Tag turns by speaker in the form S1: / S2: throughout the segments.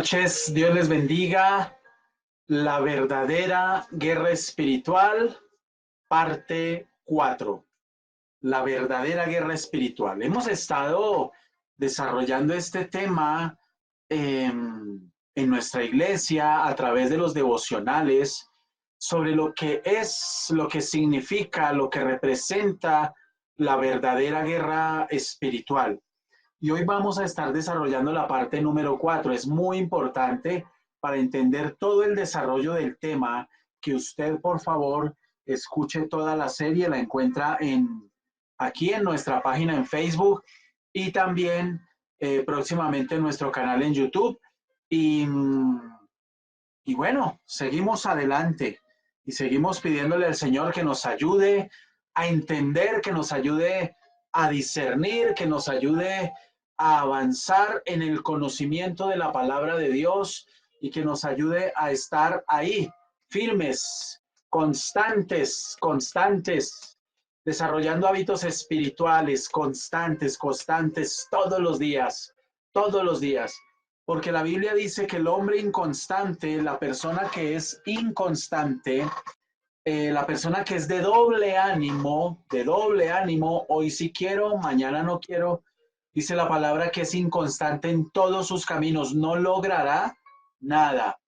S1: noches, Dios les bendiga. La verdadera guerra espiritual, parte 4. La verdadera guerra espiritual. Hemos estado desarrollando este tema en nuestra iglesia a través de los devocionales sobre lo que es, lo que significa, lo que representa la verdadera guerra espiritual. Y hoy vamos a estar desarrollando la parte número 4. Es muy importante para entender todo el desarrollo del tema que usted, por favor, escuche toda la serie. La encuentra aquí en nuestra página en Facebook y también próximamente en nuestro canal en YouTube. Y bueno, seguimos adelante y seguimos pidiéndole al Señor que nos ayude a entender, que nos ayude a discernir, que nos ayude a avanzar en el conocimiento de la palabra de Dios y que nos ayude a estar ahí, firmes, constantes, desarrollando hábitos espirituales, constantes, todos los días. Porque la Biblia dice que el hombre inconstante, la persona que es inconstante, la persona que es de doble ánimo, hoy sí quiero, mañana no quiero, dice la palabra que es inconstante en todos sus caminos, no logrará nada,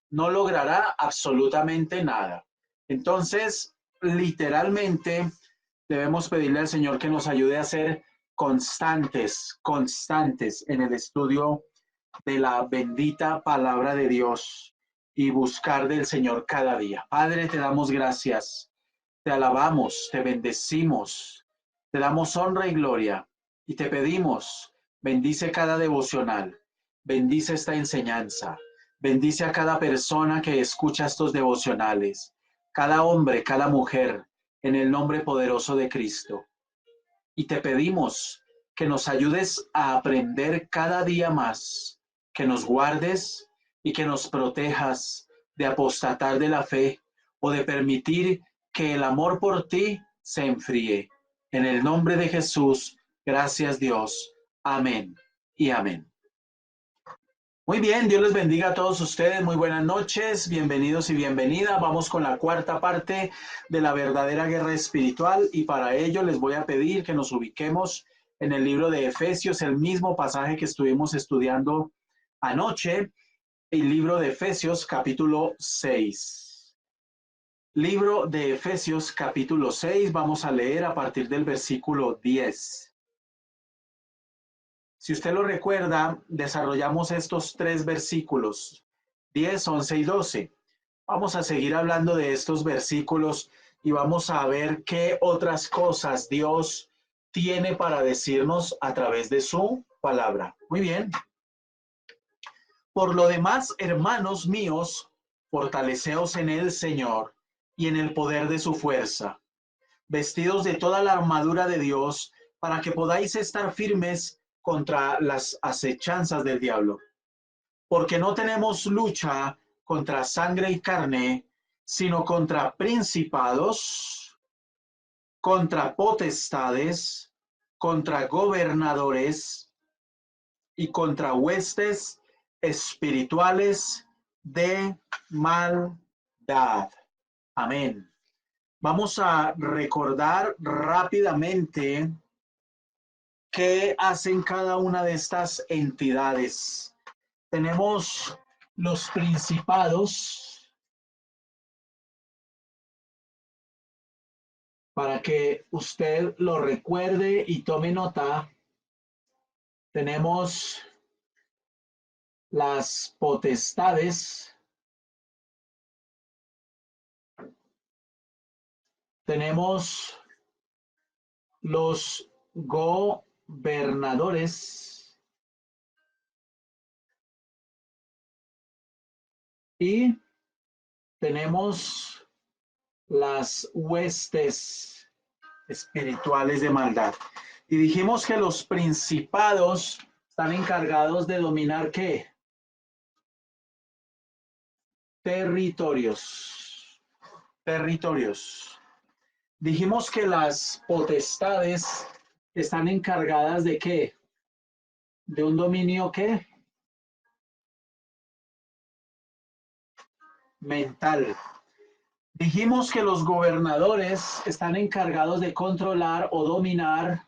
S1: no logrará absolutamente nada. Entonces, literalmente, debemos pedirle al Señor que nos ayude a ser constantes en el estudio de la bendita palabra de Dios y buscar del Señor cada día. Padre, te damos gracias, te alabamos, te bendecimos, te damos honra y gloria y te pedimos, bendice cada devocional, bendice esta enseñanza, bendice a cada persona que escucha estos devocionales, cada hombre, cada mujer, en el nombre poderoso de Cristo. Y te pedimos que nos ayudes a aprender cada día más, que nos guardes y que nos protejas de apostatar de la fe o de permitir que el amor por ti se enfríe. En el nombre de Jesús, gracias Dios. Amén y amén. Muy bien, Dios les bendiga a todos ustedes. Muy buenas noches, bienvenidos y bienvenida. Vamos con la cuarta parte de la verdadera guerra espiritual y para ello les voy a pedir que nos ubiquemos en el libro de Efesios, el mismo pasaje que estuvimos estudiando anoche, el libro de Efesios capítulo 6. Libro de Efesios capítulo 6, vamos a leer a partir del versículo 10. Si usted lo recuerda, desarrollamos estos tres versículos, 10, 11 y 12. Vamos a seguir hablando de estos versículos y vamos a ver qué otras cosas Dios tiene para decirnos a través de su palabra. Muy bien. Por lo demás, hermanos míos, fortaleceos en el Señor y en el poder de su fuerza, vestidos de toda la armadura de Dios, para que podáis estar firmes contra las acechanzas del diablo. Porque no tenemos lucha contra sangre y carne, sino contra principados, contra potestades, contra gobernadores y contra huestes espirituales de maldad. Amén. Vamos a recordar rápidamente qué hacen cada una de estas entidades. Tenemos los principados, para que usted lo recuerde y tome nota. Tenemos las potestades, tenemos los gobernadores y tenemos las huestes espirituales de maldad. Y dijimos que los principados están encargados de dominar ¿qué? Territorios. Dijimos que las potestades están encargadas de ¿qué? De un dominio ¿qué? mental. Dijimos que los gobernadores están encargados de controlar o dominar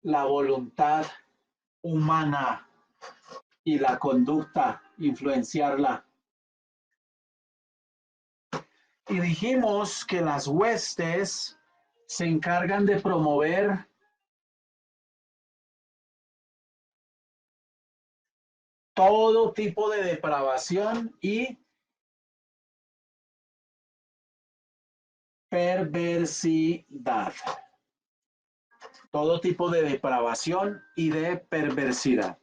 S1: la voluntad humana y la conducta, influenciarla. Y dijimos que las huestes se encargan de promover todo tipo de depravación y perversidad. Todo tipo de depravación y de perversidad.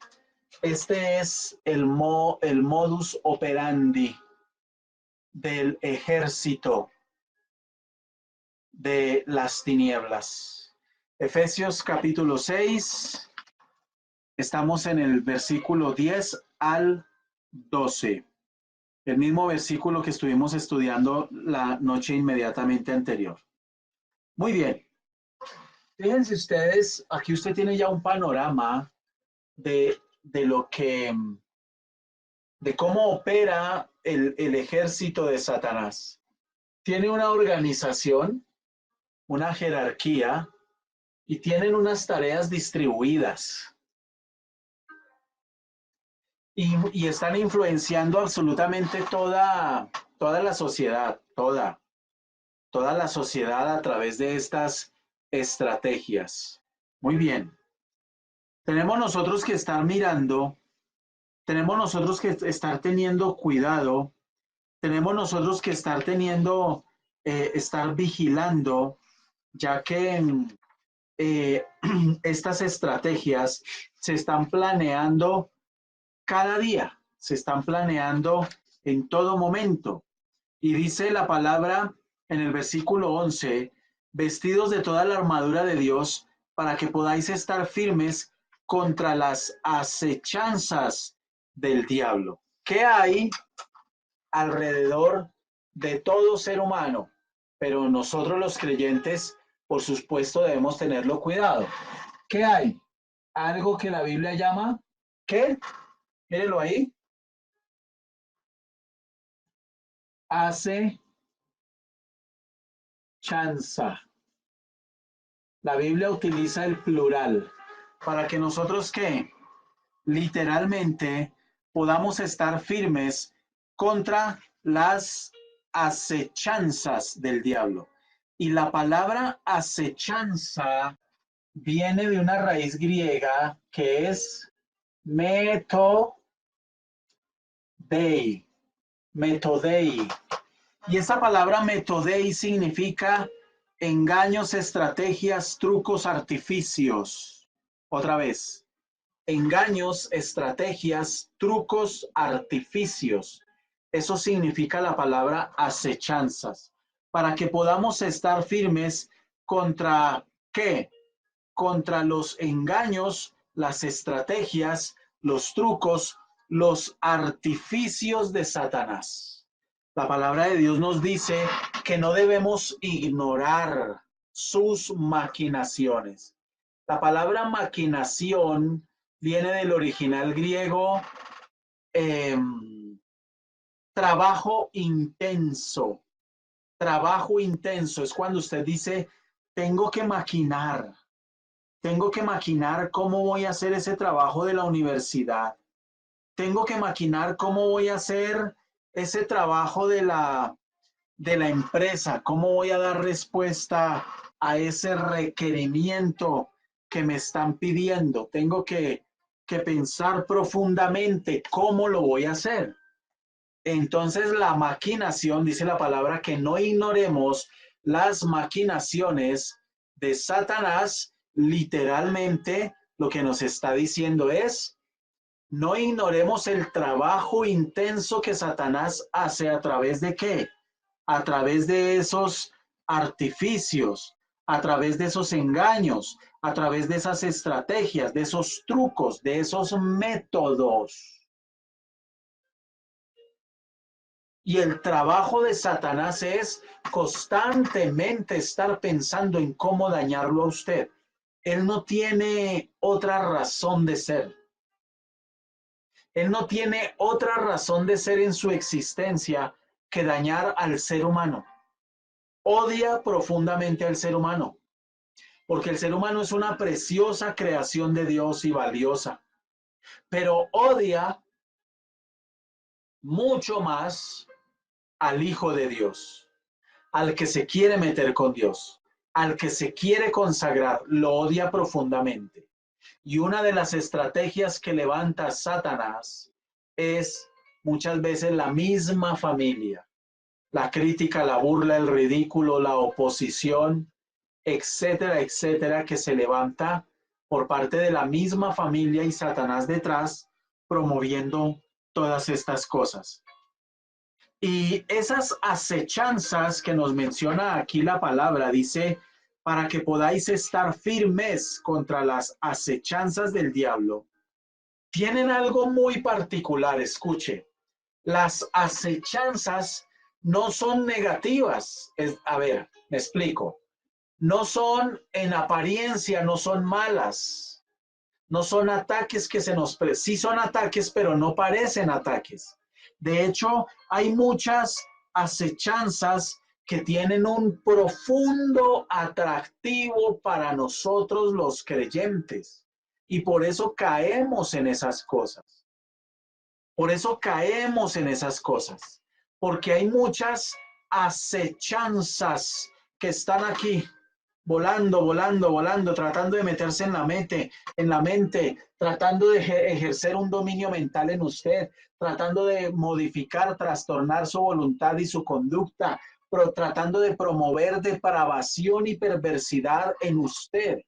S1: Este es el modus operandi del ejército de las tinieblas. Efesios capítulo 6, estamos en el versículo 10 al 12. El mismo versículo que estuvimos estudiando la noche inmediatamente anterior. Muy bien. Fíjense ustedes, aquí usted tiene ya un panorama de lo que, de cómo opera el ejército de Satanás. Tiene una organización, una jerarquía y tienen unas tareas distribuidas. Y están influenciando absolutamente toda la sociedad, toda la sociedad a través de estas estrategias. Muy bien. Tenemos nosotros que estar mirando, tenemos nosotros que estar teniendo cuidado, tenemos nosotros que estar teniendo, estar vigilando, ya que estas estrategias se están planeando cada día, se están planeando en todo momento. Y dice la palabra en el versículo 11, vestidos de toda la armadura de Dios para que podáis estar firmes contra las acechanzas del diablo. ¿Qué hay alrededor de todo ser humano? Pero nosotros los creyentes, por supuesto, debemos tenerlo cuidado. ¿Qué hay? Algo que la Biblia llama, ¿qué? Mírenlo ahí. Acechanza. La Biblia utiliza el plural para que nosotros, ¿qué? Literalmente podamos estar firmes contra las acechanzas del diablo. Y la palabra acechanza viene de una raíz griega que es metodei. Metodei. Y esa palabra metodei significa engaños, estrategias, trucos, artificios. Otra vez, engaños, estrategias, trucos, artificios. Eso significa la palabra acechanzas. Para que podamos estar firmes contra ¿qué? Contra los engaños, las estrategias, los trucos, los artificios de Satanás. La palabra de Dios nos dice que no debemos ignorar sus maquinaciones. La palabra maquinación viene del original griego trabajo intenso. Trabajo intenso es cuando usted dice, tengo que maquinar cómo voy a hacer ese trabajo de la universidad. Tengo que maquinar cómo voy a hacer ese trabajo de la empresa, cómo voy a dar respuesta a ese requerimiento que me están pidiendo. Tengo que pensar profundamente cómo lo voy a hacer. Entonces la maquinación, dice la palabra, que no ignoremos las maquinaciones de Satanás. Literalmente lo que nos está diciendo es, no ignoremos el trabajo intenso que Satanás hace a través de ¿qué? A través de esos artificios, a través de esos engaños, a través de esas estrategias, de esos trucos, de esos métodos. Y el trabajo de Satanás es constantemente estar pensando en cómo dañarlo a usted. Él no tiene otra razón de ser. Él no tiene otra razón de ser en su existencia que dañar al ser humano. Odia profundamente al ser humano, porque el ser humano es una preciosa creación de Dios y valiosa, pero odia mucho más al Hijo de Dios, al que se quiere meter con Dios, al que se quiere consagrar, lo odia profundamente. Y una de las estrategias que levanta Satanás es muchas veces la misma familia. La crítica, la burla, el ridículo, la oposición, etcétera, etcétera, que se levanta por parte de la misma familia y Satanás detrás promoviendo todas estas cosas. Y esas acechanzas que nos menciona aquí la palabra, dice, para que podáis estar firmes contra las acechanzas del diablo, tienen algo muy particular, escuche. Las acechanzas no son negativas. A ver, me explico. No son en apariencia, no son malas. No son ataques que sí son ataques, pero no parecen ataques. De hecho, hay muchas acechanzas que tienen un profundo atractivo para nosotros los creyentes. Y por eso caemos en esas cosas. Por eso caemos en esas cosas. Porque hay muchas acechanzas que están aquí volando, volando, volando, tratando de meterse en la mente, tratando de ejercer un dominio mental en usted, tratando de modificar, trastornar su voluntad y su conducta, pero tratando de promover depravación y perversidad en usted.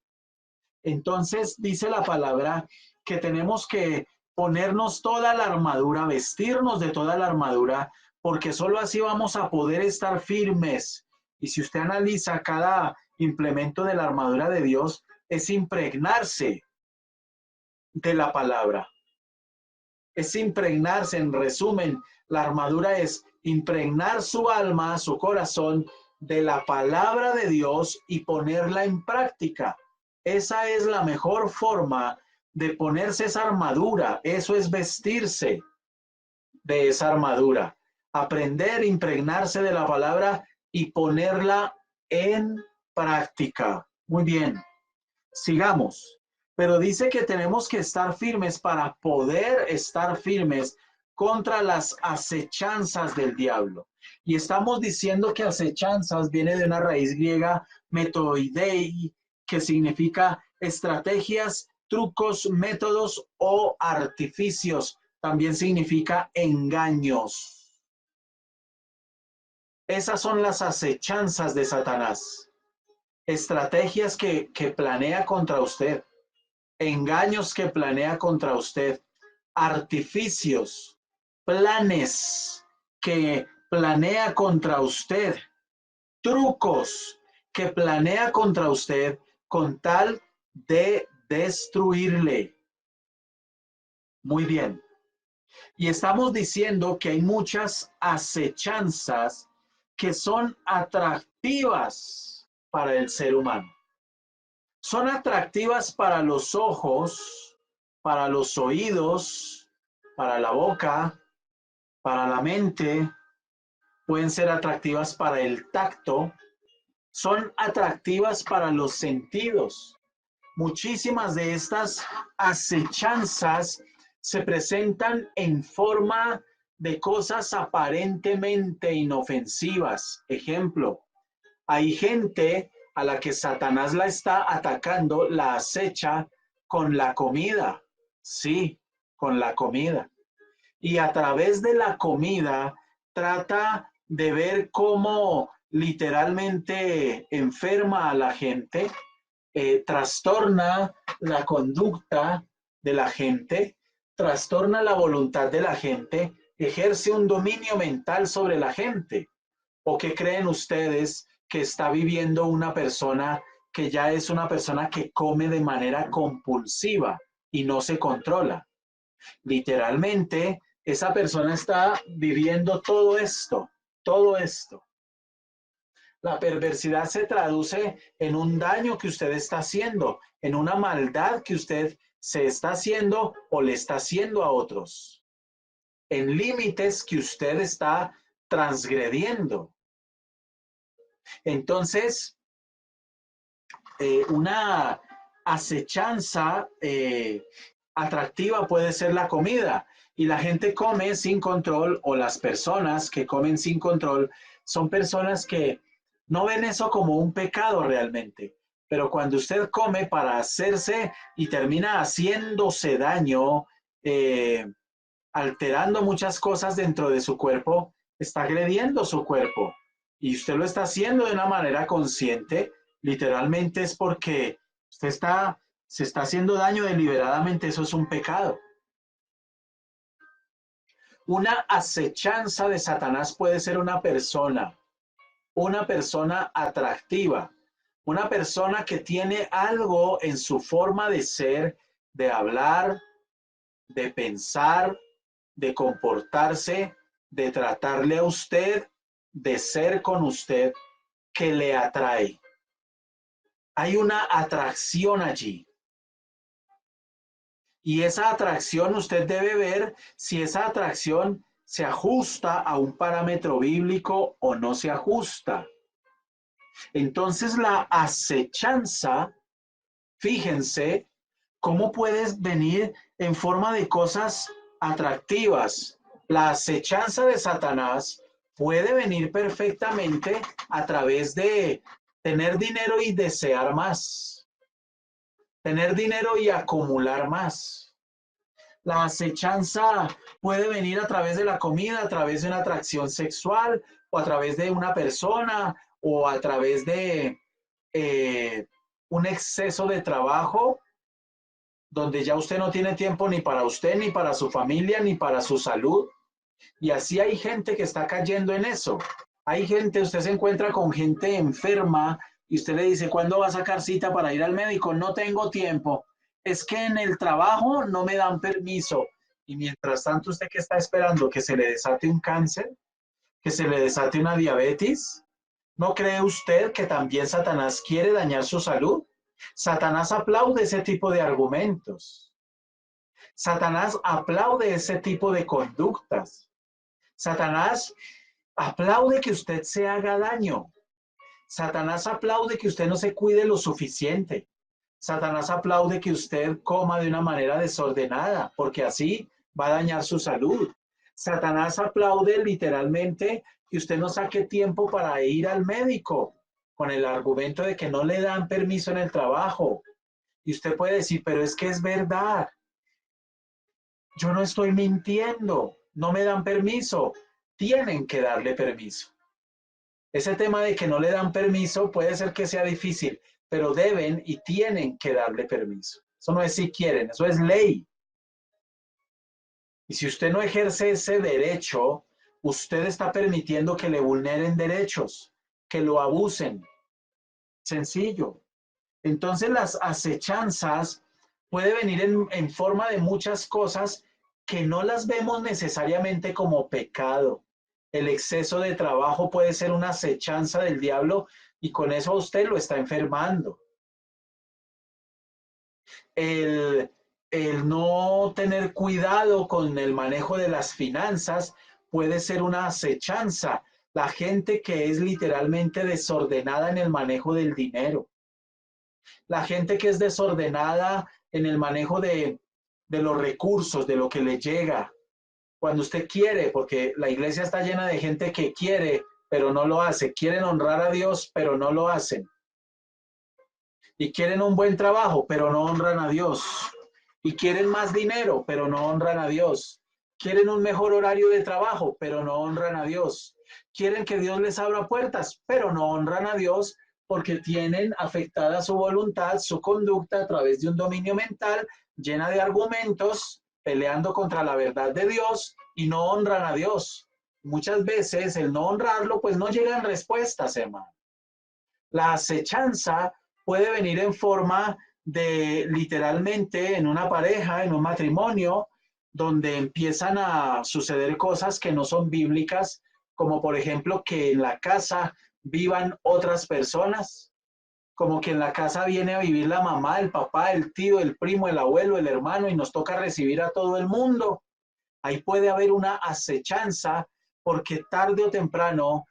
S1: Entonces dice la palabra que tenemos que ponernos toda la armadura, vestirnos de toda la armadura, porque solo así vamos a poder estar firmes. Y si usted analiza cada implemento de la armadura de Dios, es impregnarse de la palabra. Es impregnarse, en resumen, la armadura es impregnar su alma, su corazón, de la palabra de Dios y ponerla en práctica. Esa es la mejor forma de ponerse esa armadura. Eso es vestirse de esa armadura. Aprender, impregnarse de la palabra y ponerla en práctica. Muy bien, sigamos. Pero dice que tenemos que estar firmes para poder estar firmes contra las acechanzas del diablo. Y estamos diciendo que acechanzas viene de una raíz griega metoidei, que significa estrategias, trucos, métodos o artificios. También significa engaños. Esas son las acechanzas de Satanás. Estrategias que planea contra usted. Engaños que planea contra usted, artificios, planes que planea contra usted, trucos que planea contra usted con tal de destruirle. Muy bien. Y estamos diciendo que hay muchas acechanzas que son atractivas para el ser humano. Son atractivas para los ojos, para los oídos, para la boca, para la mente, pueden ser atractivas para el tacto, son atractivas para los sentidos. Muchísimas de estas acechanzas se presentan en forma de cosas aparentemente inofensivas. Ejemplo, hay gente a la que Satanás la está atacando, la acecha con la comida. Sí, con la comida. Y a través de la comida trata de ver cómo literalmente enferma a la gente, trastorna la conducta de la gente, trastorna la voluntad de la gente, ejerce un dominio mental sobre la gente. ¿O qué creen ustedes que está viviendo una persona que ya es una persona que come de manera compulsiva y no se controla? Literalmente, esa persona está viviendo todo esto, todo esto. La perversidad se traduce en un daño que usted está haciendo, en una maldad que usted se está haciendo o le está haciendo a otros, en límites que usted está transgrediendo. Entonces, una acechanza atractiva puede ser la comida, y la gente come sin control, o las personas que comen sin control son personas que no ven eso como un pecado realmente, pero cuando usted come para hacerse y termina haciéndose daño, alterando muchas cosas dentro de su cuerpo, está agrediendo su cuerpo, y usted lo está haciendo de una manera consciente, literalmente es porque usted se está haciendo daño deliberadamente, eso es un pecado. Una acechanza de Satanás puede ser una persona atractiva, una persona que tiene algo en su forma de ser, de hablar, de pensar, de comportarse, de tratarle a usted, de ser con usted, que le atrae. Hay una atracción allí. Y esa atracción usted debe ver si esa atracción se ajusta a un parámetro bíblico o no se ajusta. Entonces la acechanza, fíjense cómo puedes venir en forma de cosas atractivas. La acechanza de Satanás puede venir perfectamente a través de tener dinero y desear más, tener dinero y acumular más. La acechanza puede venir a través de la comida, a través de una atracción sexual, o a través de una persona, o a través de un exceso de trabajo, donde ya usted no tiene tiempo ni para usted, ni para su familia, ni para su salud. Y así hay gente que está cayendo en eso. Hay gente, usted se encuentra con gente enferma y usted le dice, ¿cuándo va a sacar cita para ir al médico? No tengo tiempo. Es que en el trabajo no me dan permiso. Y mientras tanto, ¿usted qué está esperando? ¿Que se le desate un cáncer? ¿Que se le desate una diabetes? ¿No cree usted que también Satanás quiere dañar su salud? Satanás aplaude ese tipo de argumentos. Satanás aplaude ese tipo de conductas. Satanás aplaude que usted se haga daño. Satanás aplaude que usted no se cuide lo suficiente. Satanás aplaude que usted coma de una manera desordenada, porque así va a dañar su salud. Satanás aplaude literalmente que usted no saque tiempo para ir al médico, con el argumento de que no le dan permiso en el trabajo. Y usted puede decir, pero es que es verdad. Yo no estoy mintiendo, no me dan permiso. Tienen que darle permiso. Ese tema de que no le dan permiso puede ser que sea difícil, pero deben y tienen que darle permiso. Eso no es si quieren, eso es ley. Y si usted no ejerce ese derecho, usted está permitiendo que le vulneren derechos, que lo abusen. Sencillo. Entonces las acechanzas puede venir en forma de muchas cosas que no las vemos necesariamente como pecado. El exceso de trabajo puede ser una acechanza del diablo y con eso usted lo está enfermando. El, el no tener cuidado con el manejo de las finanzas puede ser una acechanza. La gente que es literalmente desordenada en el manejo del dinero. La gente que es desordenada en el manejo de los recursos, de lo que le llega. Cuando usted quiere, porque la iglesia está llena de gente que quiere, pero no lo hace. Quieren honrar a Dios, pero no lo hacen. Y quieren un buen trabajo, pero no honran a Dios. Y quieren más dinero, pero no honran a Dios. Quieren un mejor horario de trabajo, pero no honran a Dios. Quieren que Dios les abra puertas, pero no honran a Dios porque tienen afectada su voluntad, su conducta a través de un dominio mental llena de argumentos, peleando contra la verdad de Dios y no honran a Dios. Muchas veces el no honrarlo, pues no llegan respuestas, hermano. La acechanza puede venir en forma de literalmente en una pareja, en un matrimonio, donde empiezan a suceder cosas que no son bíblicas, como por ejemplo que en la casa vivan otras personas. como que en la casa viene a vivir la mamá, el papá, el tío, el primo, el abuelo, el hermano y nos toca recibir a todo el mundo. Ahí puede haber una acechanza porque tarde o temprano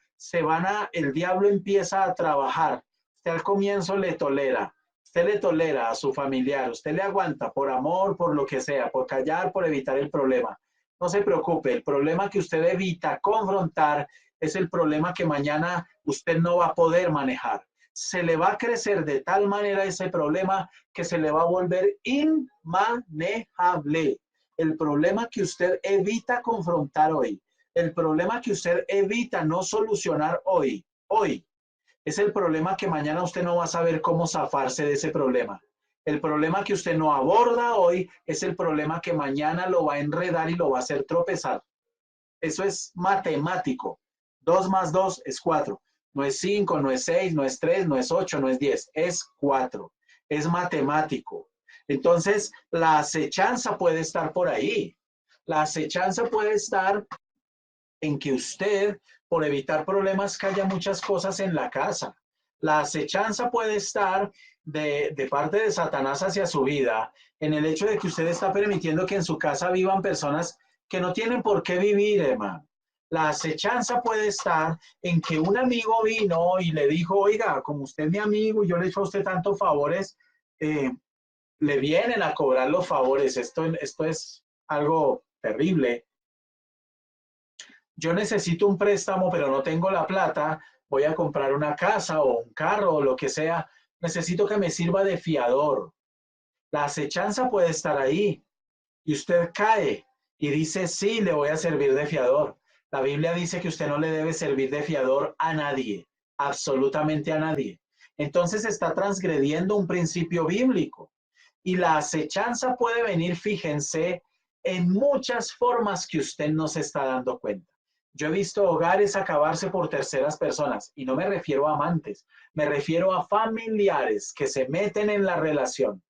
S1: el diablo empieza a trabajar. Usted al comienzo le tolera, usted le tolera a su familiar, usted le aguanta por amor, por lo que sea, por callar, por evitar el problema. No se preocupe, el problema que usted evita confrontar es el problema que mañana usted no va a poder manejar. Se le va a crecer de tal manera ese problema que se le va a volver inmanejable. El problema que usted evita confrontar hoy, el problema que usted evita no solucionar hoy, es el problema que mañana usted no va a saber cómo zafarse de ese problema. El problema que usted no aborda hoy es el problema que mañana lo va a enredar y lo va a hacer tropezar. Eso es matemático. 2 más 2 es 4. No es 5, no es 6, no es 3, no es 8, no es 10. Es 4. Es matemático. Entonces, la acechanza puede estar por ahí. La acechanza puede estar en que usted, por evitar problemas, calla muchas cosas en la casa. La acechanza puede estar de parte de Satanás hacia su vida, en el hecho de que usted está permitiendo que en su casa vivan personas que no tienen por qué vivir, hermano. La acechanza puede estar en que un amigo vino y le dijo, oiga, como usted es mi amigo y yo le he hecho a usted tantos favores, le vienen a cobrar los favores. Esto es algo terrible. Yo necesito un préstamo, pero no tengo la plata, voy a comprar una casa o un carro o lo que sea, necesito que me sirva de fiador. La acechanza puede estar ahí y usted cae y dice, sí, le voy a servir de fiador. La Biblia dice que usted no le debe servir de fiador a nadie, absolutamente a nadie. Entonces está transgrediendo un principio bíblico. Y la acechanza puede venir, fíjense, en muchas formas que usted no se está dando cuenta. Yo he visto hogares acabarse por terceras personas y no me refiero a amantes, me refiero a familiares que se meten en la relación.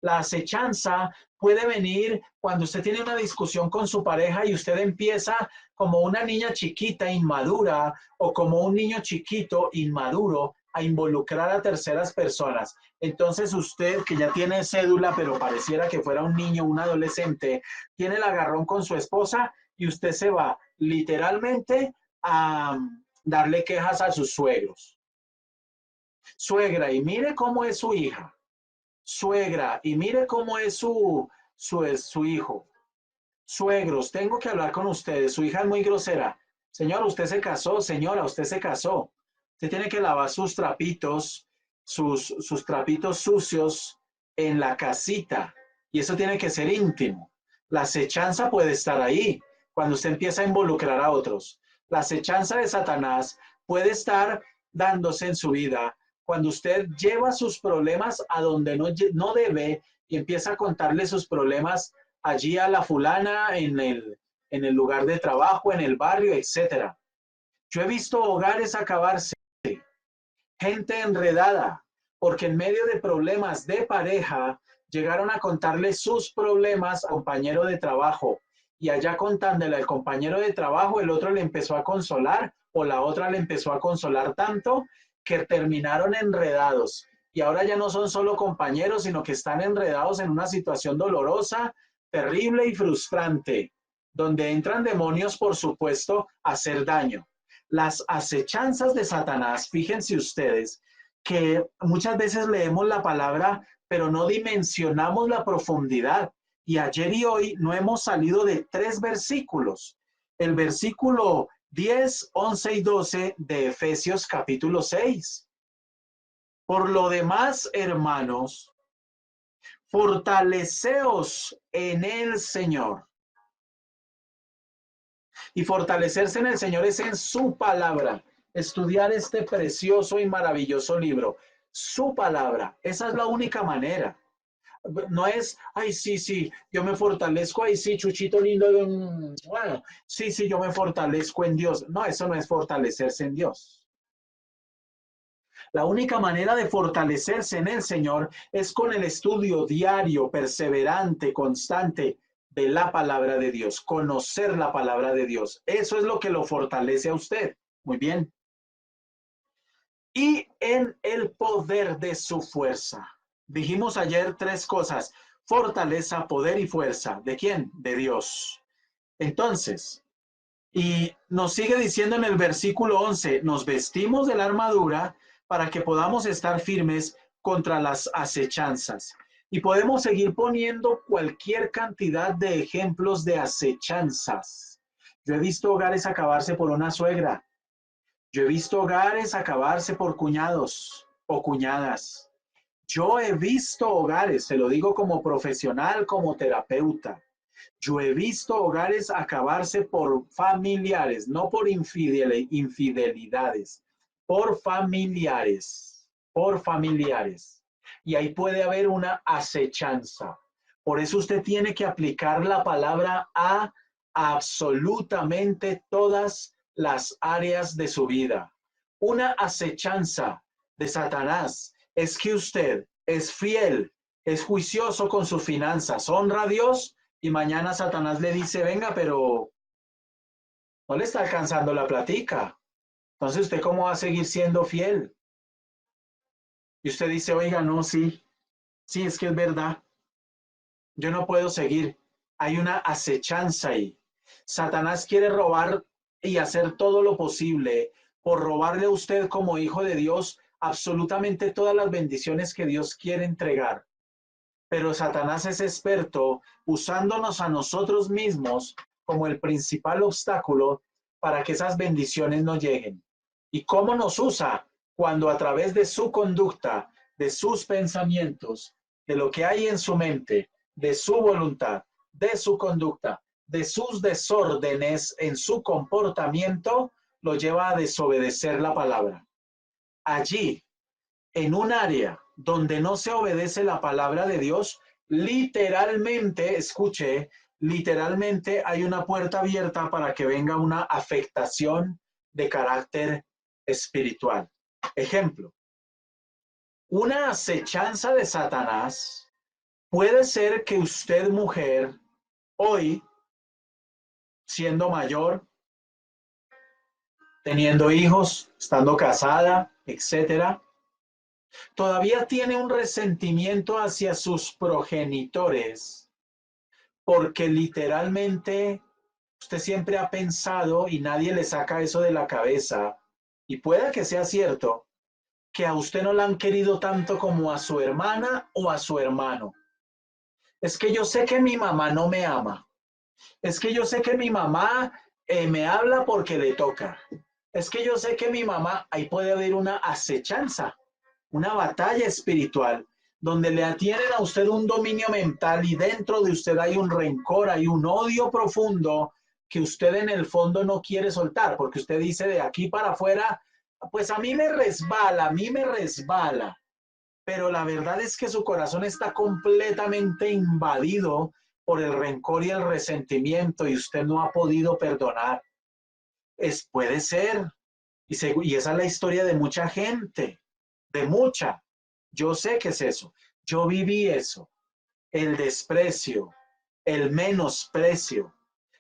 S1: La acechanza puede venir cuando usted tiene una discusión con su pareja y usted empieza como una niña chiquita inmadura o como un niño chiquito inmaduro a involucrar a terceras personas. Entonces usted, que ya tiene cédula, pero pareciera que fuera un niño, un adolescente, tiene el agarrón con su esposa y usted se va literalmente a darle quejas a sus suegros. Suegra, y mire cómo es su hija. Suegra, y mire cómo es su hijo. Suegros, tengo que hablar con ustedes. Su hija es muy grosera. Señor, usted se casó. Señora, usted se casó. Usted tiene que lavar sus trapitos, sus trapitos sucios en la casita. Y eso tiene que ser íntimo. La acechanza puede estar ahí cuando usted empieza a involucrar a otros. La acechanza de Satanás puede estar dándose en su vida cuando usted lleva sus problemas a donde no debe y empieza a contarle sus problemas allí a la fulana en el lugar de trabajo, en el barrio, etcétera. Yo he visto hogares acabarse, gente enredada, porque en medio de problemas de pareja llegaron a contarle sus problemas al compañero de trabajo y allá contándole al compañero de trabajo, el otro le empezó a consolar o la otra le empezó a consolar tanto que terminaron enredados. Y ahora ya no son solo compañeros, sino que están enredados en una situación dolorosa, terrible y frustrante, donde entran demonios, por supuesto, a hacer daño. Las acechanzas de Satanás, fíjense ustedes, que muchas veces leemos la palabra, pero no dimensionamos la profundidad. Y ayer y hoy no hemos salido de 3 versículos. El versículo 10, 11 y 12 de Efesios capítulo 6. Por lo demás, hermanos, fortaleceos en el Señor. Y fortalecerse en el Señor es en su palabra. Estudiar este precioso y maravilloso libro. Su palabra. Esa es la única manera. No es, ay, sí, yo me fortalezco, ay, sí, Chuchito lindo, bueno, sí, yo me fortalezco en Dios. No, eso no es fortalecerse en Dios. La única manera de fortalecerse en el Señor es con el estudio diario, perseverante, constante de la palabra de Dios, conocer la palabra de Dios. Eso es lo que lo fortalece a usted. Muy bien. y en el poder de su fuerza. Dijimos ayer tres cosas: fortaleza, poder y fuerza. ¿De quién? De Dios. Entonces, y nos sigue diciendo en el versículo 11, nos vestimos de la armadura para que podamos estar firmes contra las acechanzas. Y podemos seguir poniendo cualquier cantidad de ejemplos de acechanzas. Yo he visto hogares acabarse por una suegra. Yo he visto hogares acabarse por cuñados o cuñadas. Yo he visto hogares, se lo digo como profesional, como terapeuta. Yo he visto hogares acabarse por familiares, no por infidelidades, por familiares. Y ahí puede haber una acechanza. Por eso usted tiene que aplicar la palabra a absolutamente todas las áreas de su vida. Una acechanza de Satanás es que usted es fiel, es juicioso con sus finanzas, honra a Dios, y mañana Satanás le dice, venga, pero no le está alcanzando la platica. Entonces, ¿usted cómo va a seguir siendo fiel? Y usted dice, oiga, no, sí, sí, es que es verdad. Yo no puedo seguir. Hay una acechanza ahí. Satanás quiere robar y hacer todo lo posible por robarle a usted como hijo de Dios absolutamente todas las bendiciones que Dios quiere entregar. Pero Satanás es experto usándonos a nosotros mismos como el principal obstáculo para que esas bendiciones no lleguen. ¿Y cómo nos usa? Cuando a través de su conducta, de sus pensamientos, de lo que hay en su mente, de su voluntad, de su conducta, de sus desórdenes en su comportamiento, lo lleva a desobedecer la palabra. Allí, en un área donde no se obedece la palabra de Dios, literalmente, escuche, literalmente hay una puerta abierta para que venga una afectación de carácter espiritual. Ejemplo, una acechanza de Satanás puede ser que usted, mujer, hoy, siendo mayor, teniendo hijos, estando casada, etcétera, todavía tiene un resentimiento hacia sus progenitores, porque literalmente usted siempre ha pensado y nadie le saca eso de la cabeza, y pueda que sea cierto, que a usted no la han querido tanto como a su hermana o a su hermano. Es que yo sé que mi mamá no me ama. Es que yo sé que mi mamá me habla porque le toca. Es que yo sé que mi mamá, ahí puede haber una acechanza, una batalla espiritual, donde le tienen a usted un dominio mental y dentro de usted hay un rencor, hay un odio profundo que usted en el fondo no quiere soltar, porque usted dice de aquí para afuera, pues a mí me resbala, a mí me resbala, pero la verdad es que su corazón está completamente invadido por el rencor y el resentimiento y usted no ha podido perdonar. Puede ser, y esa es la historia de mucha gente, de mucha. Yo sé que es eso. Yo viví eso. El desprecio, el menosprecio,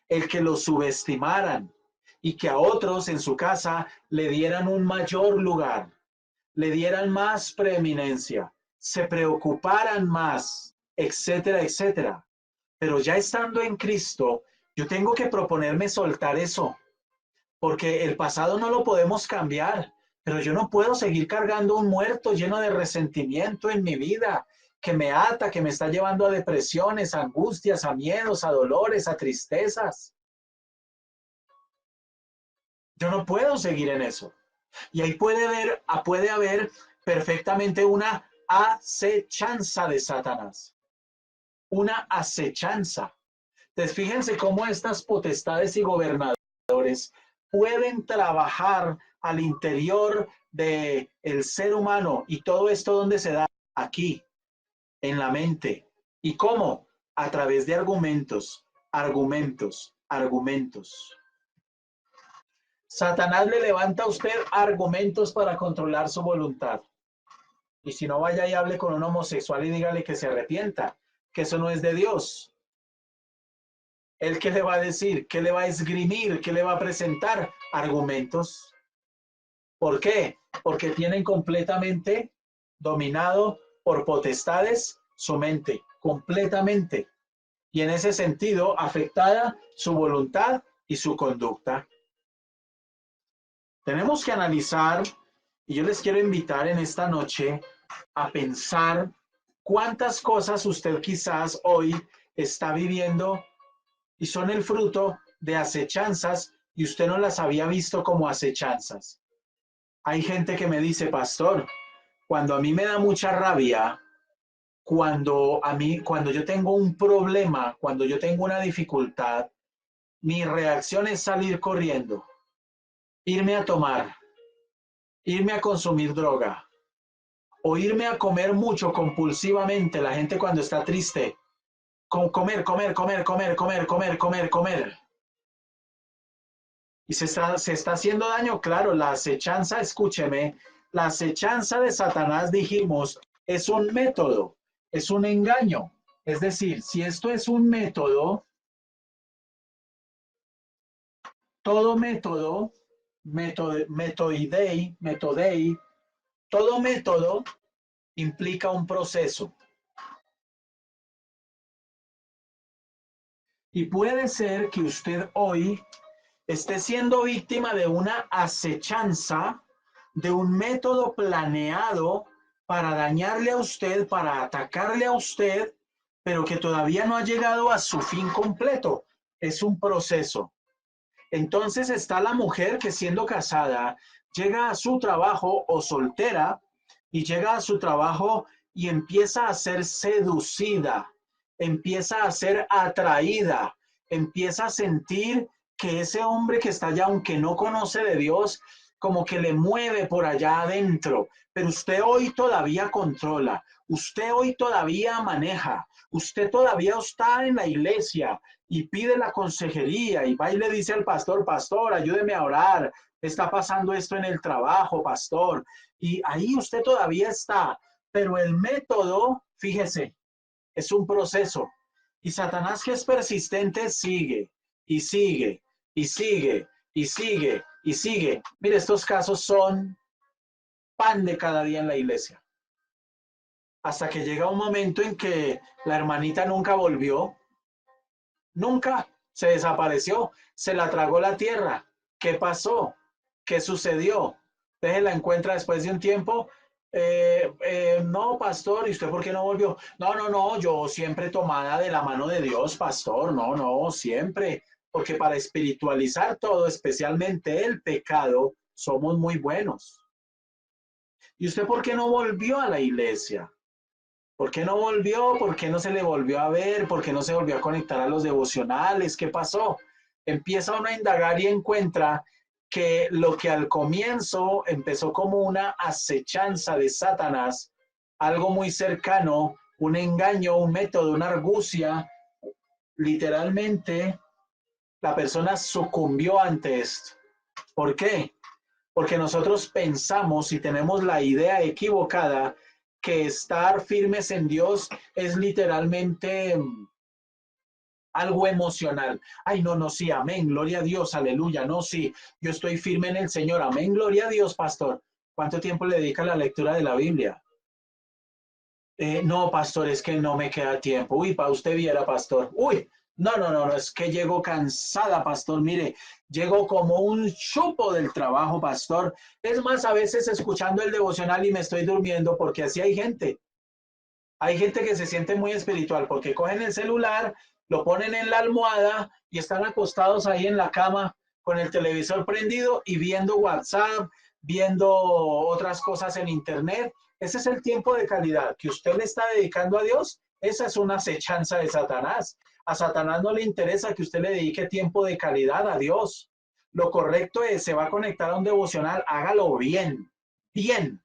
S1: el que lo subestimaran y que a otros en su casa le dieran un mayor lugar, le dieran más preeminencia, se preocuparan más, etcétera, etcétera. Pero ya estando en Cristo, yo tengo que proponerme soltar eso, porque el pasado no lo podemos cambiar, pero yo no puedo seguir cargando un muerto lleno de resentimiento en mi vida, que me ata, que me está llevando a depresiones, a angustias, a miedos, a dolores, a tristezas. Yo no puedo seguir en eso. Y ahí puede haber perfectamente una acechanza de Satanás, una acechanza. Entonces, fíjense cómo estas potestades y gobernadores pueden trabajar al interior del ser humano, y todo esto donde se da aquí, en la mente. ¿Y cómo? A través de argumentos, argumentos, argumentos. Satanás le levanta a usted argumentos para controlar su voluntad. Y si no, vaya y hable con un homosexual y dígale que se arrepienta, que eso no es de Dios. ¿Él qué le va a decir? ¿Qué le va a esgrimir? ¿Qué le va a presentar? Argumentos. ¿Por qué? Porque tienen completamente dominado por potestades su mente, completamente. Y en ese sentido, afectada su voluntad y su conducta. Tenemos que analizar, y yo les quiero invitar en esta noche a pensar cuántas cosas usted quizás hoy está viviendo y son el fruto de acechanzas y usted no las había visto como acechanzas. Hay gente que me dice, pastor, cuando a mí me da mucha rabia, cuando yo tengo un problema, cuando yo tengo una dificultad, mi reacción es salir corriendo, irme a tomar, irme a consumir droga o irme a comer mucho compulsivamente. La gente cuando está triste, comer, comer, comer, comer, comer, comer, comer, comer. Y se está haciendo daño, claro, la acechanza, escúcheme, la acechanza de Satanás, dijimos, es un método, es un engaño. Es decir, si esto es un método, todo método, metodei, todo método implica un proceso. Y puede ser que usted hoy esté siendo víctima de una acechanza, de un método planeado para dañarle a usted, para atacarle a usted, pero que todavía no ha llegado a su fin completo. Es un proceso. Entonces está la mujer que siendo casada llega a su trabajo o soltera y llega a su trabajo y empieza a ser seducida, empieza a ser atraída, empieza a sentir que ese hombre que está allá, aunque no conoce de Dios, como que le mueve por allá adentro. Pero usted hoy todavía controla, usted hoy todavía maneja, usted todavía está en la iglesia y pide la consejería y va y le dice al pastor, pastor, ayúdeme a orar, está pasando esto en el trabajo, pastor. Y ahí usted todavía está, pero el método, fíjese, es un proceso. Y Satanás, que es persistente, sigue y sigue y sigue y sigue y sigue. Mire, estos casos son pan de cada día en la iglesia. Hasta que llega un momento en que la hermanita nunca volvió, nunca se desapareció, se la tragó la tierra. ¿Qué pasó? ¿Qué sucedió? Entonces la encuentra después de un tiempo. No, pastor, ¿y usted por qué no volvió? No, no, no, yo siempre tomada de la mano de Dios, pastor, no, no, siempre, porque para espiritualizar todo, especialmente el pecado, somos muy buenos. ¿Y usted por qué no volvió a la iglesia? ¿Por qué no volvió? ¿Por qué no se le volvió a ver? ¿Por qué no se volvió a conectar a los devocionales? ¿Qué pasó? Empieza uno a indagar y encuentra que lo que al comienzo empezó como una acechanza de Satanás, algo muy cercano, un engaño, un método, una argucia, literalmente la persona sucumbió ante esto. ¿Por qué? Porque nosotros pensamos y tenemos la idea equivocada que estar firmes en Dios es literalmente algo emocional. Ay, no, no, sí, amén, gloria a Dios, aleluya, no, sí, yo estoy firme en el Señor, amén, gloria a Dios, pastor. ¿Cuánto tiempo le dedica a la lectura de la Biblia? No, pastor, es que no me queda tiempo. Uy, para usted viera, pastor. Uy, no, no, no, no, es que llego cansada, pastor. Mire, llego como un chupo del trabajo, pastor. Es más, a veces escuchando el devocional y me estoy durmiendo porque así hay gente. Hay gente que se siente muy espiritual porque cogen el celular, lo ponen en la almohada y están acostados ahí en la cama con el televisor prendido y viendo WhatsApp, viendo otras cosas en internet. Ese es el tiempo de calidad que usted le está dedicando a Dios. Esa es una acechanza de Satanás. A Satanás no le interesa que usted le dedique tiempo de calidad a Dios. Lo correcto es, se va a conectar a un devocional, hágalo bien, bien,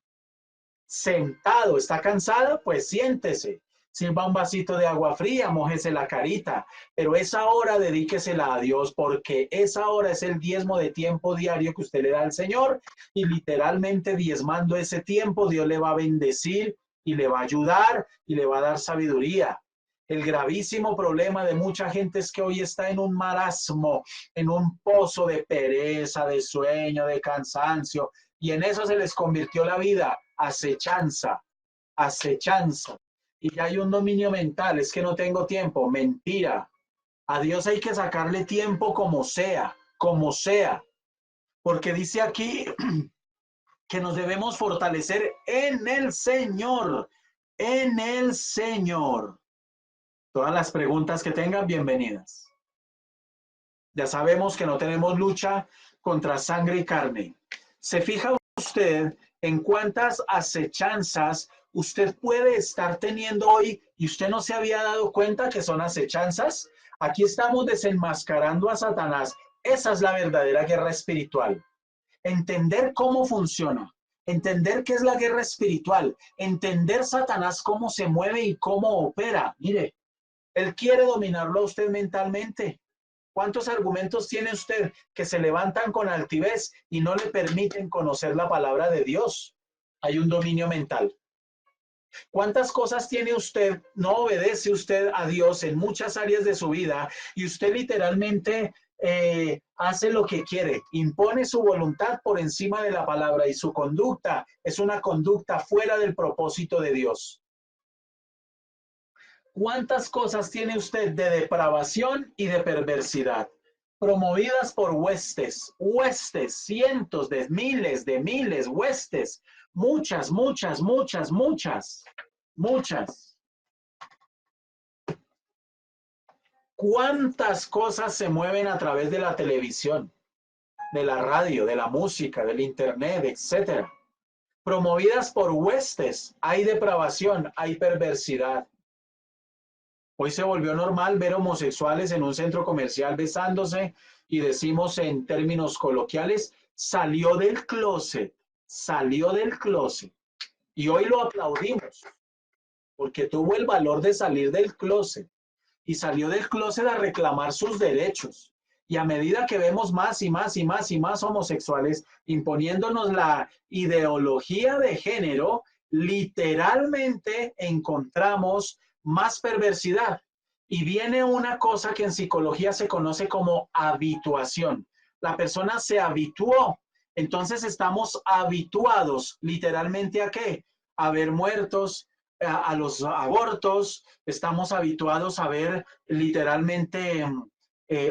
S1: sentado. ¿Está cansado? Pues siéntese. Sirva un vasito de agua fría, mójese la carita, pero esa hora dedíquesela a Dios porque esa hora es el diezmo de tiempo diario que usted le da al Señor y literalmente diezmando ese tiempo Dios le va a bendecir y le va a ayudar y le va a dar sabiduría. El gravísimo problema de mucha gente es que hoy está en un marasmo, en un pozo de pereza, de sueño, de cansancio. Y en eso se les convirtió la vida, acechanza, acechanza. Y ya hay un dominio mental, es que no tengo tiempo, mentira. A Dios hay que sacarle tiempo como sea, porque dice aquí que nos debemos fortalecer en el Señor, en el Señor. Todas las preguntas que tengan, bienvenidas. Ya sabemos que no tenemos lucha contra sangre y carne. ¿Se fija usted en cuántas acechanzas usted puede estar teniendo hoy y usted no se había dado cuenta que son acechanzas? Aquí estamos desenmascarando a Satanás. Esa es la verdadera guerra espiritual. Entender cómo funciona, entender qué es la guerra espiritual, entender Satanás cómo se mueve y cómo opera. Mire, él quiere dominarlo a usted mentalmente. ¿Cuántos argumentos tiene usted que se levantan con altivez y no le permiten conocer la palabra de Dios? Hay un dominio mental. ¿Cuántas cosas tiene usted? No obedece usted a Dios en muchas áreas de su vida y usted literalmente hace lo que quiere, impone su voluntad por encima de la palabra y su conducta es una conducta fuera del propósito de Dios. ¿Cuántas cosas tiene usted de depravación y de perversidad? Promovidas por huestes, cientos de miles, huestes, muchas. ¿Cuántas cosas se mueven a través de la televisión, de la radio, de la música, del internet, etcétera? Promovidas por huestes, hay depravación, hay perversidad. Hoy se volvió normal ver homosexuales en un centro comercial besándose y decimos en términos coloquiales, salió del closet. Y hoy lo aplaudimos porque tuvo el valor de salir del closet y salió del closet a reclamar sus derechos. Y a medida que vemos más y más homosexuales imponiéndonos la ideología de género, literalmente encontramos más perversidad. Y viene una cosa que en psicología se conoce como habituación. La persona se habituó. Entonces estamos habituados literalmente ¿a qué? A ver muertos, a los abortos, estamos habituados a ver literalmente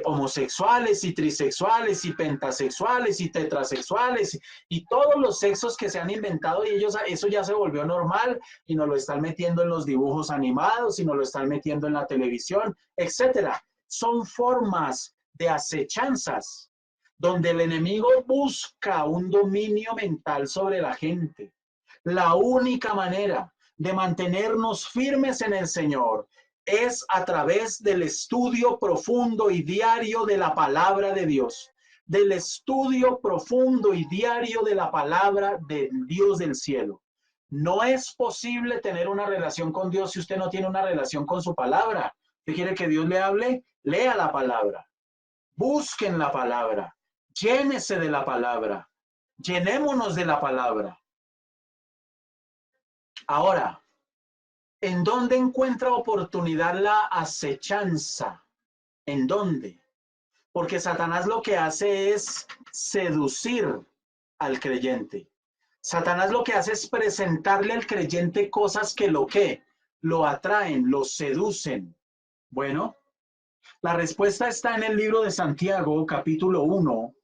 S1: homosexuales y trisexuales y pentasexuales y tetrasexuales y todos los sexos que se han inventado y eso ya se volvió normal y nos lo están metiendo en los dibujos animados y nos lo están metiendo en la televisión, etcétera. Son formas de acechanzas donde el enemigo busca un dominio mental sobre la gente. La única manera de mantenernos firmes en el Señor es a través del estudio profundo y diario de la palabra de Dios, del estudio profundo y diario de la palabra de Dios del cielo. No es posible tener una relación con Dios si usted no tiene una relación con su palabra. ¿Usted quiere que Dios le hable? Lea la palabra. Busquen la palabra. Llénese de la palabra. Llenémonos de la palabra. Ahora, ¿en dónde encuentra oportunidad la acechanza? ¿En dónde? Porque Satanás lo que hace es seducir al creyente. Satanás lo que hace es presentarle al creyente cosas que lo atraen, lo seducen. Bueno, la respuesta está en el libro de Santiago, capítulo 1,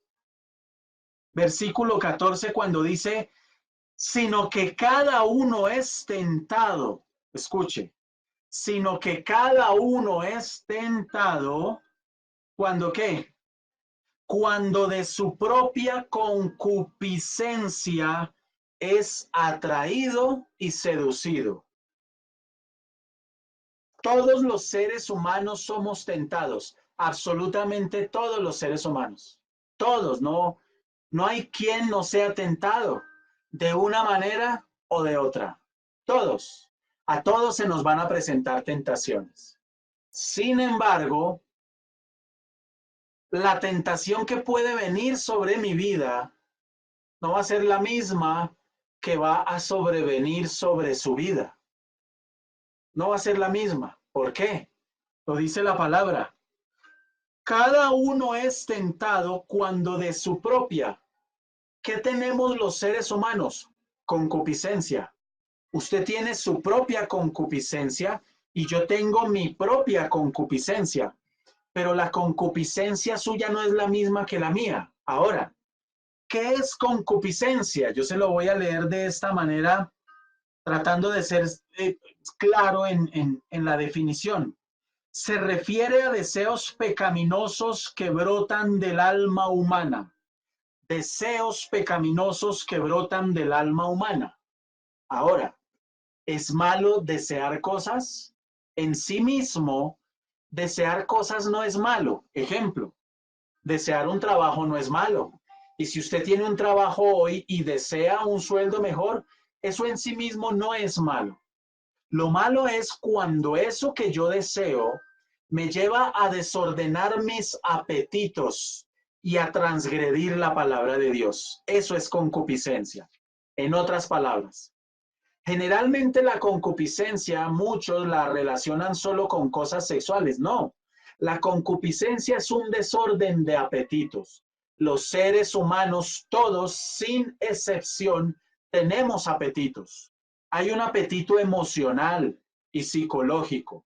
S1: versículo 14, cuando dice, sino que cada uno es tentado. Escuche, sino que cada uno es tentado cuando ¿qué? Cuando de su propia concupiscencia es atraído y seducido. Todos los seres humanos somos tentados, absolutamente todos los seres humanos. Todos, no hay quien no sea tentado de una manera o de otra. Todos, a todos se nos van a presentar tentaciones. Sin embargo, la tentación que puede venir sobre mi vida no va a ser la misma que va a sobrevenir sobre su vida. No va a ser la misma. ¿Por qué? Lo dice la palabra. Cada uno es tentado cuando de su propia. ¿Qué tenemos los seres humanos? Concupiscencia. Usted tiene su propia concupiscencia y yo tengo mi propia concupiscencia, pero la concupiscencia suya no es la misma que la mía. Ahora, ¿qué es concupiscencia? Yo se lo voy a leer de esta manera, tratando de ser claro en la definición. Se refiere a deseos pecaminosos que brotan del alma humana. Deseos pecaminosos que brotan del alma humana. Ahora, ¿es malo desear cosas? En sí mismo, desear cosas no es malo. Ejemplo, desear un trabajo no es malo. Y si usted tiene un trabajo hoy y desea un sueldo mejor, eso en sí mismo no es malo. Lo malo es cuando eso que yo deseo me lleva a desordenar mis apetitos y a transgredir la palabra de Dios. Eso es concupiscencia. En otras palabras, generalmente la concupiscencia muchos la relacionan solo con cosas sexuales. No, la concupiscencia es un desorden de apetitos. Los seres humanos, todos sin excepción, tenemos apetitos. Hay un apetito emocional y psicológico.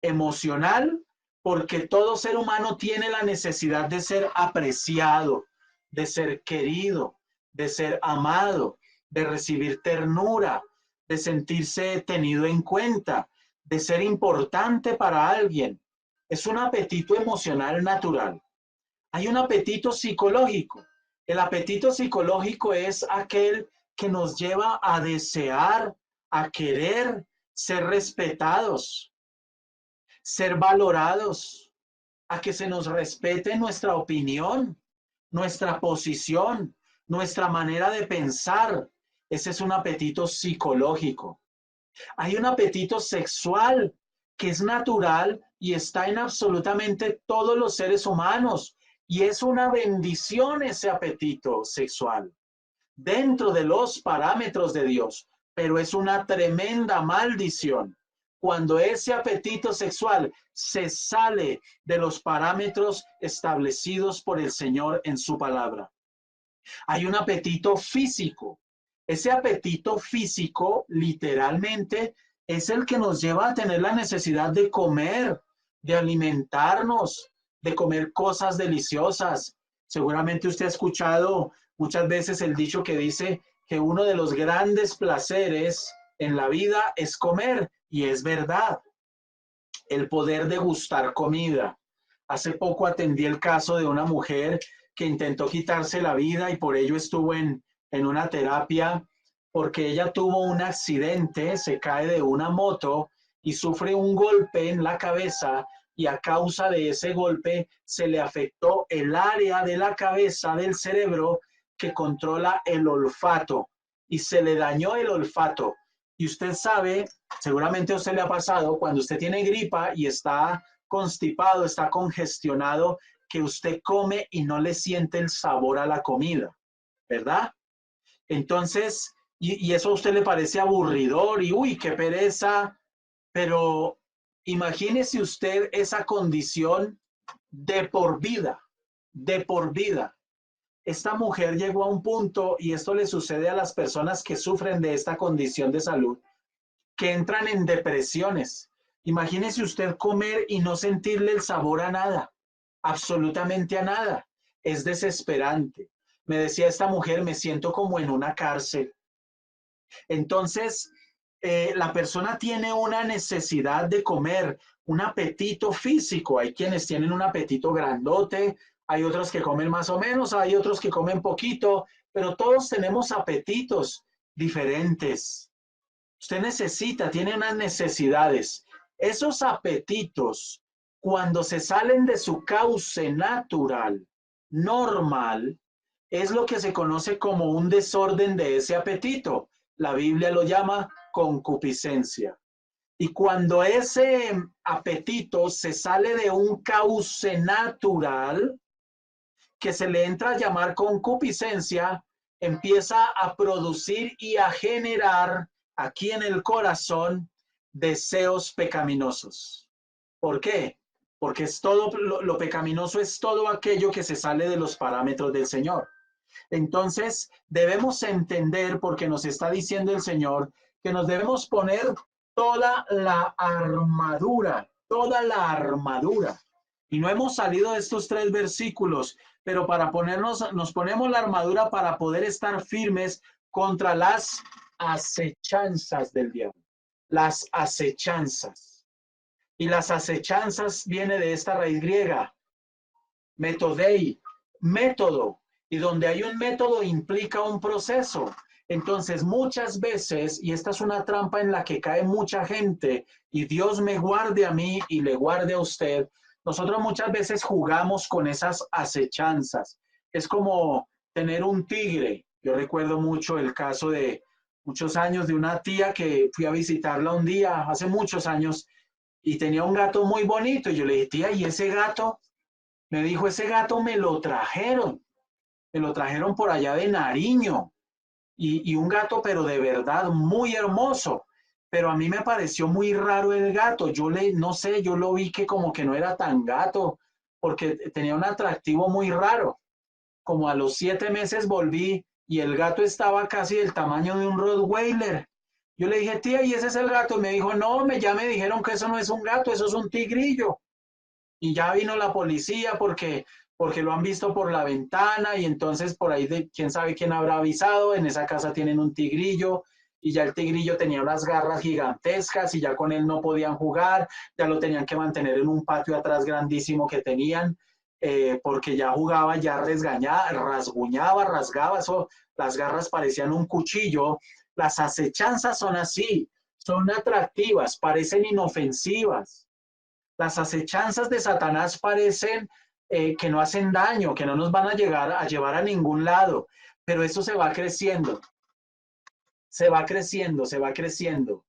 S1: Emocional porque todo ser humano tiene la necesidad de ser apreciado, de ser querido, de ser amado, de recibir ternura, de sentirse tenido en cuenta, de ser importante para alguien. Es un apetito emocional natural. Hay un apetito psicológico. El apetito psicológico es aquel que nos lleva a desear, a querer ser respetados, ser valorados, a que se nos respete nuestra opinión, nuestra posición, nuestra manera de pensar. Ese es un apetito psicológico. Hay un apetito sexual que es natural y está en absolutamente todos los seres humanos. Y es una bendición ese apetito sexual dentro de los parámetros de Dios, pero es una tremenda maldición cuando ese apetito sexual se sale de los parámetros establecidos por el Señor en su palabra. Hay un apetito físico. Ese apetito físico, literalmente, es el que nos lleva a tener la necesidad de comer, de alimentarnos, de comer cosas deliciosas. Seguramente usted ha escuchado muchas veces el dicho que dice que uno de los grandes placeres en la vida es comer, y es verdad, el poder degustar comida. Hace poco atendí el caso de una mujer que intentó quitarse la vida y por ello estuvo en una terapia porque ella tuvo un accidente, se cae de una moto y sufre un golpe en la cabeza y a causa de ese golpe se le afectó el área de la cabeza del cerebro que controla el olfato y se le dañó el olfato. Y usted sabe, seguramente a usted le ha pasado, cuando usted tiene gripa y está constipado, está congestionado, que usted come y no le siente el sabor a la comida, ¿verdad? Entonces, y eso a usted le parece aburridor y uy, qué pereza, pero imagínese usted esa condición de por vida, de por vida. Esta mujer llegó a un punto, y esto le sucede a las personas que sufren de esta condición de salud, que entran en depresiones. Imagínese usted comer y no sentirle el sabor a nada, absolutamente a nada. Es desesperante. Me decía esta mujer, me siento como en una cárcel. Entonces, la persona tiene una necesidad de comer, un apetito físico. Hay quienes tienen un apetito grandote, hay otros que comen más o menos, hay otros que comen poquito, pero todos tenemos apetitos diferentes. Usted necesita, tiene unas necesidades. Esos apetitos, cuando se salen de su cauce natural, normal, es lo que se conoce como un desorden de ese apetito. La Biblia lo llama concupiscencia. Y cuando ese apetito se sale de un cauce natural, que se le entra a llamar concupiscencia, empieza a producir y a generar aquí en el corazón deseos pecaminosos. ¿Por qué? Porque es todo, lo pecaminoso es todo aquello que se sale de los parámetros del Señor. Entonces, debemos entender, porque nos está diciendo el Señor, que nos debemos poner toda la armadura, toda la armadura. Y no hemos salido de estos 3 versículos, pero para ponernos, nos ponemos la armadura para poder estar firmes contra las acechanzas del diablo. Las acechanzas. Y las acechanzas viene de esta raíz griega, metodei, método. Y donde hay un método implica un proceso. Entonces, muchas veces, y esta es una trampa en la que cae mucha gente, y Dios me guarde a mí y le guarde a usted, nosotros muchas veces jugamos con esas acechanzas. Es como tener un tigre. Yo recuerdo mucho el caso de muchos años de una tía que fui a visitarla un día, hace muchos años, y tenía un gato muy bonito. Y yo le dije, tía, ¿y ese gato? Me dijo, ese gato me lo trajeron por allá de Nariño, y un gato, pero de verdad muy hermoso. Pero a mí me pareció muy raro el gato. No sé, yo lo vi que como que no era tan gato, porque tenía un atractivo muy raro. Como a los 7 meses volví y el gato estaba casi del tamaño de un Rottweiler. Yo le dije, tía, ¿y ese es el gato? Y me dijo, no, ya me dijeron que eso no es un gato, eso es un tigrillo. Y ya vino la policía porque lo han visto por la ventana, y entonces por ahí quién sabe quién habrá avisado. En esa casa tienen un tigrillo, y ya el tigrillo tenía unas garras gigantescas y ya con él no podían jugar, ya lo tenían que mantener en un patio atrás grandísimo que tenían, porque ya jugaba, ya rasguñaba, rasgaba, eso, las garras parecían un cuchillo. Las acechanzas son así, son atractivas, parecen inofensivas. Las acechanzas de Satanás parecen que no hacen daño, que no nos van a llevar a ningún lado, pero eso se va creciendo, se va creciendo, se va creciendo.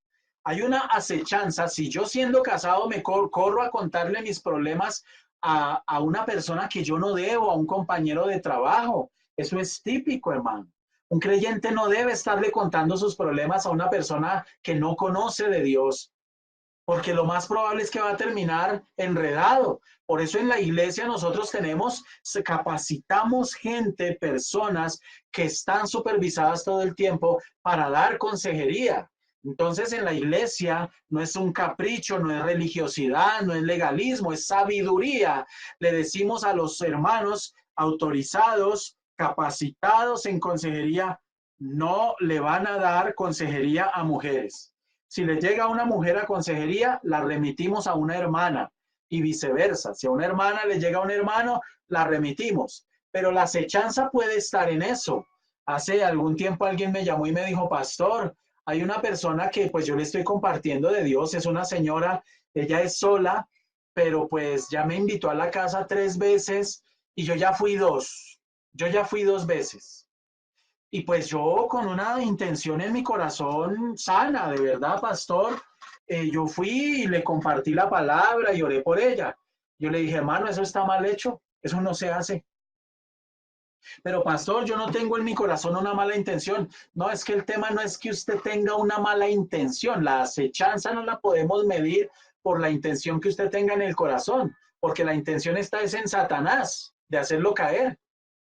S1: Hay una acechanza. Si yo, siendo casado, me corro a contarle mis problemas a una persona que yo no debo, a un compañero de trabajo. Eso es típico, hermano. Un creyente no debe estarle contando sus problemas a una persona que no conoce de Dios, porque lo más probable es que va a terminar enredado. Por eso en la iglesia nosotros capacitamos gente, personas que están supervisadas todo el tiempo para dar consejería. Entonces en la iglesia no es un capricho, no es religiosidad, no es legalismo, es sabiduría. Le decimos a los hermanos autorizados, capacitados en consejería, no le van a dar consejería a mujeres. Si le llega a una mujer a consejería, la remitimos a una hermana, y viceversa. Si a una hermana le llega a un hermano, la remitimos. Pero la acechanza puede estar en eso. Hace algún tiempo alguien me llamó y me dijo, pastor, hay una persona que pues yo le estoy compartiendo de Dios, es una señora, ella es sola, pero pues ya me invitó a la casa 3 veces y yo ya fui 2 veces. Y pues yo, con una intención en mi corazón sana, de verdad, pastor, yo fui y le compartí la palabra y oré por ella. Yo le dije, hermano, eso está mal hecho, eso no se hace. Pero pastor, yo no tengo en mi corazón una mala intención. No, es que el tema no es que usted tenga una mala intención. La acechanza no la podemos medir por la intención que usted tenga en el corazón, porque la intención está es en Satanás, de hacerlo caer.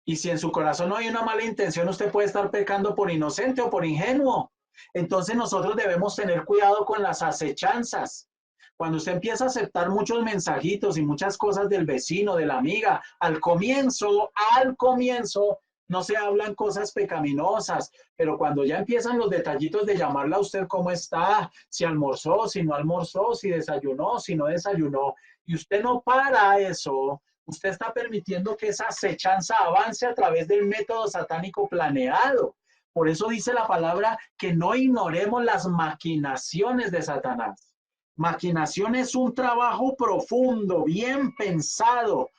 S1: Y si en su corazón no hay una mala intención, usted puede estar pecando por inocente o por ingenuo. Entonces nosotros debemos tener cuidado con las acechanzas. Cuando usted empieza a aceptar muchos mensajitos y muchas cosas del vecino, de la amiga, al comienzo, no se hablan cosas pecaminosas, pero cuando ya empiezan los detallitos de llamarla a usted cómo está, si almorzó, si no almorzó, si desayunó, si no desayunó, y usted no para eso, usted está permitiendo que esa acechanza avance a través del método satánico planeado. Por eso dice la palabra que no ignoremos las maquinaciones de Satanás. Maquinación es un trabajo profundo, bien pensado,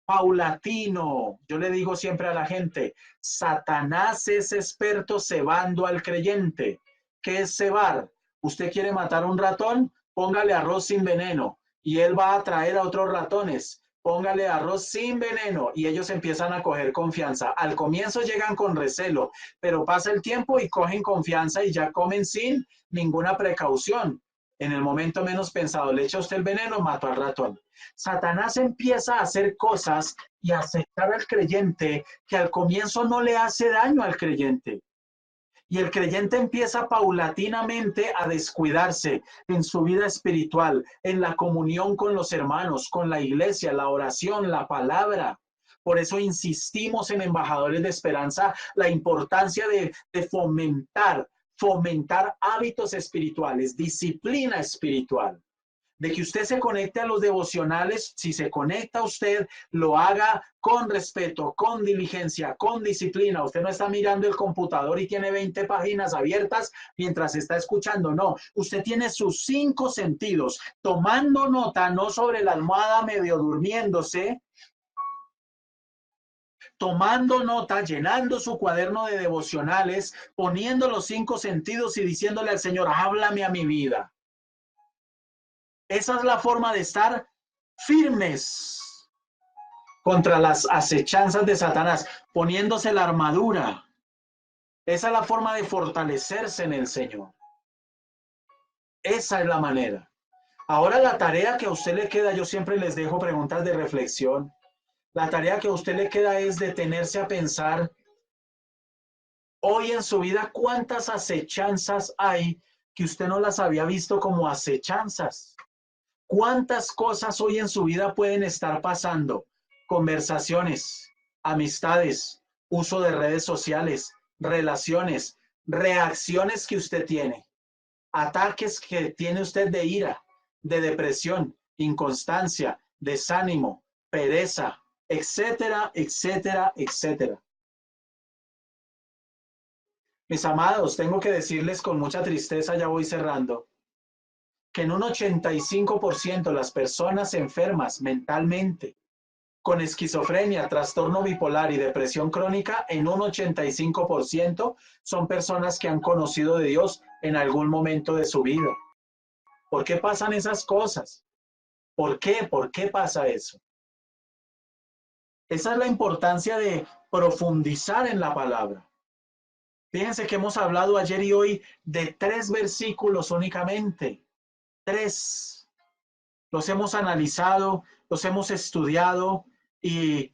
S1: paulatino. Yo le digo siempre a la gente, Satanás es experto cebando al creyente. ¿Qué es cebar? Usted quiere matar a un ratón, póngale arroz sin veneno y él va a atraer a otros ratones. Póngale arroz sin veneno y ellos empiezan a coger confianza. Al comienzo llegan con recelo, pero pasa el tiempo y cogen confianza y ya comen sin ninguna precaución. En el momento menos pensado, le echa usted el veneno, mató al ratón. Satanás empieza a hacer cosas y a aceptar al creyente que al comienzo no le hace daño al creyente. Y el creyente empieza paulatinamente a descuidarse en su vida espiritual, en la comunión con los hermanos, con la iglesia, la oración, la palabra. Por eso insistimos en Embajadores de Esperanza la importancia de fomentar hábitos espirituales, disciplina espiritual, de que usted se conecte a los devocionales. Si se conecta usted, lo haga con respeto, con diligencia, con disciplina. Usted no está mirando el computador y tiene 20 páginas abiertas mientras está escuchando. No, usted tiene sus 5 sentidos, tomando nota, no sobre la almohada medio durmiéndose, tomando nota, llenando su cuaderno de devocionales, poniendo los 5 sentidos y diciéndole al Señor, háblame a mi vida. Esa es la forma de estar firmes contra las acechanzas de Satanás, poniéndose la armadura. Esa es la forma de fortalecerse en el Señor. Esa es la manera. Ahora la tarea que a usted le queda, yo siempre les dejo preguntas de reflexión. La tarea que a usted le queda es detenerse a pensar hoy en su vida cuántas acechanzas hay que usted no las había visto como acechanzas. ¿Cuántas cosas hoy en su vida pueden estar pasando? Conversaciones, amistades, uso de redes sociales, relaciones, reacciones que usted tiene, ataques que tiene usted de ira, de depresión, inconstancia, desánimo, pereza, etcétera, etcétera, etcétera. Mis amados, tengo que decirles con mucha tristeza, ya voy cerrando, que en un 85% las personas enfermas mentalmente, con esquizofrenia, trastorno bipolar y depresión crónica, en un 85% son personas que han conocido de Dios en algún momento de su vida. ¿Por qué pasan esas cosas? ¿Por qué? ¿Por qué pasa eso? Esa es la importancia de profundizar en la palabra. Fíjense que hemos hablado ayer y hoy de 3 versículos únicamente. 3. Los hemos analizado, los hemos estudiado y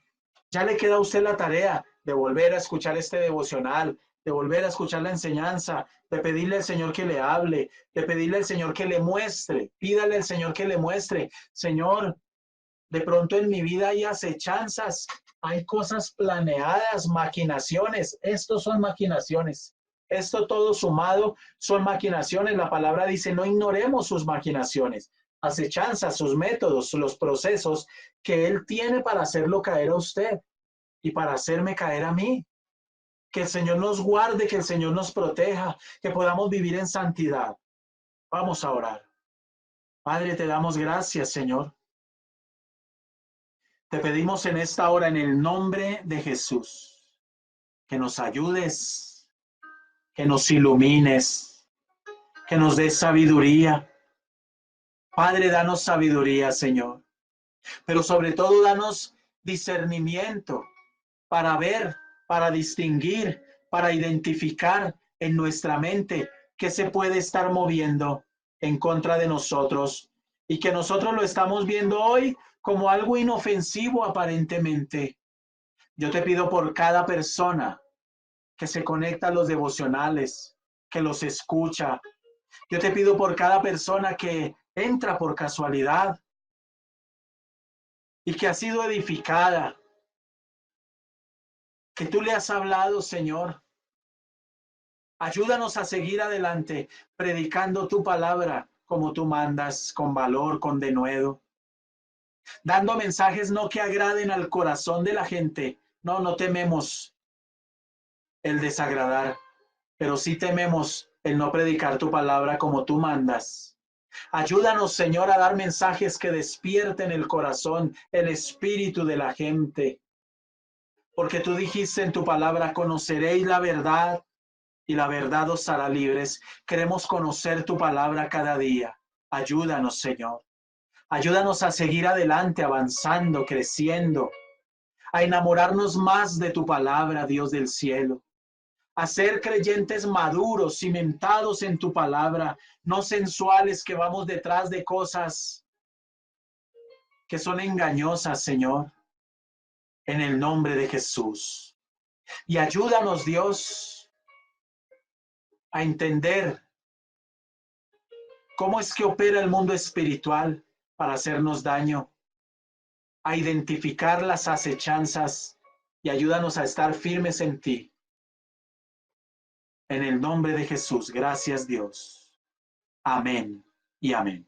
S1: ya le queda a usted la tarea de volver a escuchar este devocional, de volver a escuchar la enseñanza, de pedirle al Señor que le hable, de pedirle al Señor que le muestre. Pídale al Señor que le muestre. Señor, de pronto en mi vida hay acechanzas, hay cosas planeadas, maquinaciones. Estos son maquinaciones. Esto todo sumado son maquinaciones. La palabra dice, no ignoremos sus maquinaciones, acechanzas, sus métodos, los procesos que Él tiene para hacerlo caer a usted y para hacerme caer a mí. Que el Señor nos guarde, que el Señor nos proteja, que podamos vivir en santidad. Vamos a orar. Padre, te damos gracias, Señor. Te pedimos en esta hora, en el nombre de Jesús, que nos ayudes, que nos ilumines, que nos des sabiduría. Padre, danos sabiduría, Señor, pero sobre todo danos discernimiento para ver, para distinguir, para identificar en nuestra mente qué se puede estar moviendo en contra de nosotros y que nosotros lo estamos viendo hoy como algo inofensivo aparentemente. Yo te pido por cada persona que se conecta a los devocionales, que los escucha. Yo te pido por cada persona que entra por casualidad y que ha sido edificada, que tú le has hablado, Señor. Ayúdanos a seguir adelante, predicando tu palabra como tú mandas, con valor, con denuedo, dando mensajes no que agraden al corazón de la gente. No, no tememos el desagradar, pero sí tememos el no predicar tu palabra como tú mandas. Ayúdanos, Señor, a dar mensajes que despierten el corazón, el espíritu de la gente. Porque tú dijiste en tu palabra, conoceréis la verdad y la verdad os hará libres. Queremos conocer tu palabra cada día. Ayúdanos, Señor. Ayúdanos a seguir adelante, avanzando, creciendo, a enamorarnos más de tu palabra, Dios del cielo. a ser creyentes maduros, cimentados en tu palabra, no sensuales que vamos detrás de cosas que son engañosas, Señor, en el nombre de Jesús. Y ayúdanos, Dios, a entender cómo es que opera el mundo espiritual para hacernos daño, a identificar las acechanzas y ayúdanos a estar firmes en ti. En el nombre de Jesús, gracias Dios. Amén y amén.